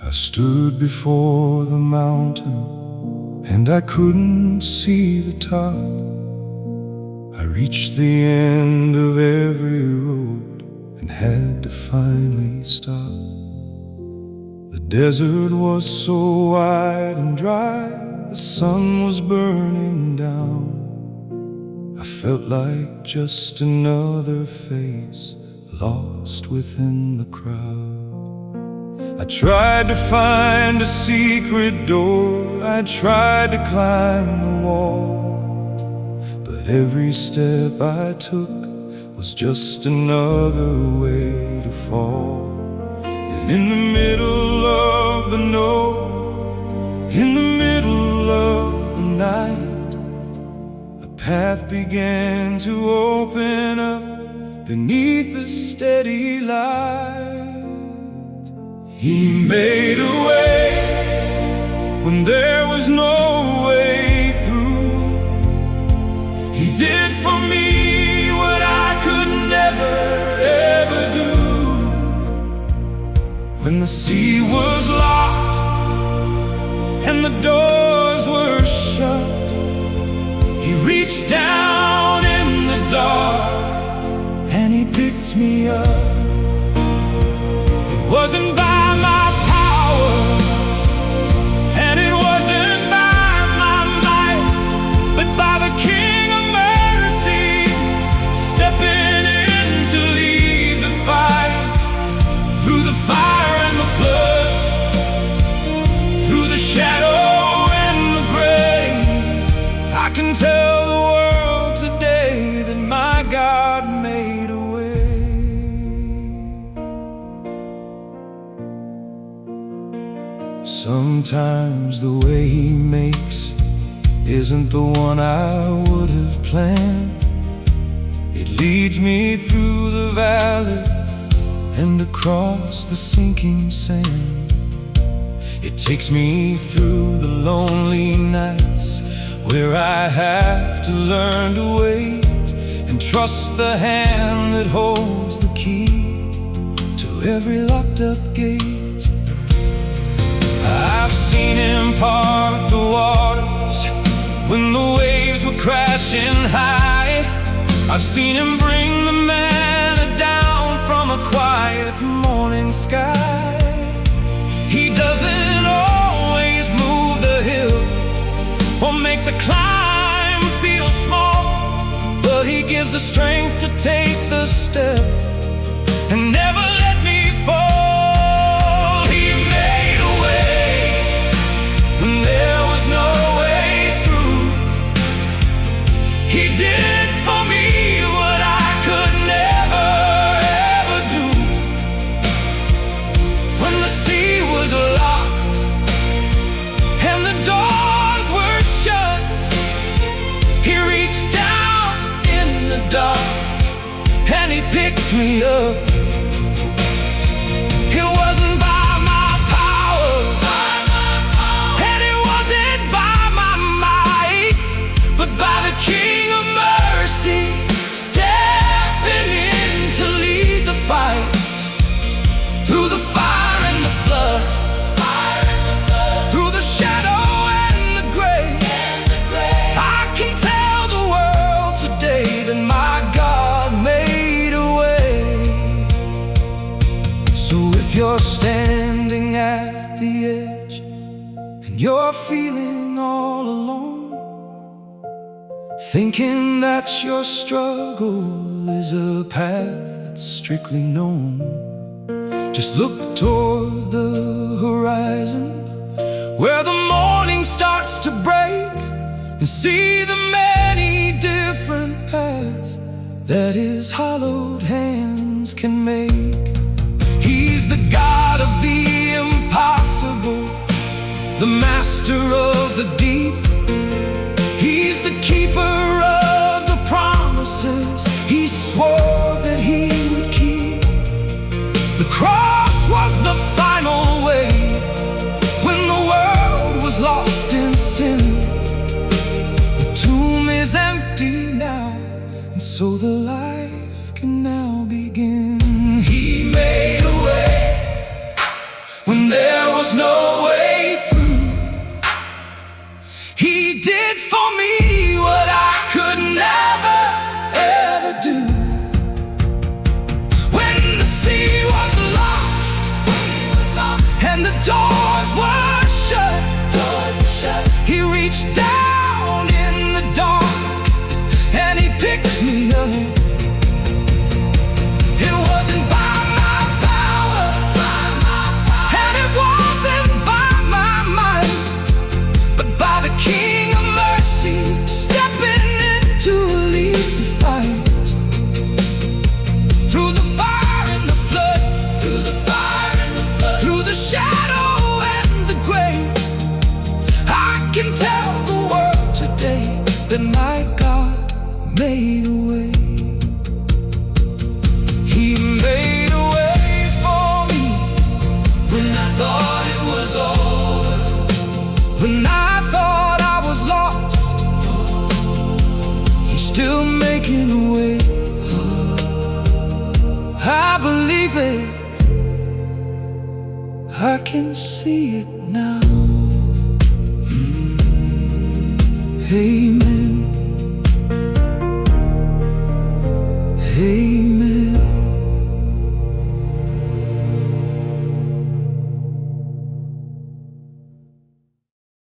I stood before the mountain and I couldn't see the top. I reached the end of every road and had to finally stop. The desert was so wide and dry, the sun was burning down. I felt like just another face lost within the crowd. I tried to find a secret door, I tried to climb the wall, but every step I took was just another way to fall. And in the middle of the night, in the middle of the night, a path began to open up beneath the steady light. He made a way when there was no way through. He did for me what I could never ever do. When the sea was locked and the doors were shut, he reached down in the dark and he picked me up. It wasn't by my power, and it wasn't by my might, but by the King of Mercy, stepping in to lead the fight. Through the fire and the flood, through the shadow and the gray, I can tell the world today that my God made a way. Sometimes the way He makes isn't the one I would have planned. It leads me through the valley and across the sinking sand. It takes me through the lonely nights where I have to learn to wait and trust the hand that holds the key to every locked up gate. I've seen Him part the waters when the waves were crashing high. I've seen Him bring the manna down from a quiet morning sky. He doesn't always move the hill or make the climb feel small, but He gives the strength to take the step and never let me fall. He made a way when there was no way through. He did for me what I could never ever do. When the sea was locked and the doors were shut, He reached down in the dark and He picked me up. It wasn't by my power, and it wasn't by my might, but by the King of Mercy, stepping in to lead the fight. Through the fire and the flood, through the shadow and the gray, I can tell the world today that my God made a way. So if you're standing at the edge and you're feeling all alone, thinking that your struggle is a path that's strictly known, just look toward the horizon where the morning starts to break and see the many different paths that His hallowed hands can make. He's the God of the impossible, the master of the deep. He's the keeper of the promises He swore that He would keep. The cross was the final way when the world was lost in sin. The tomb is empty now, and so the life can now begin. He made a way when there was making a way. I believe it, I can see it now. Amen.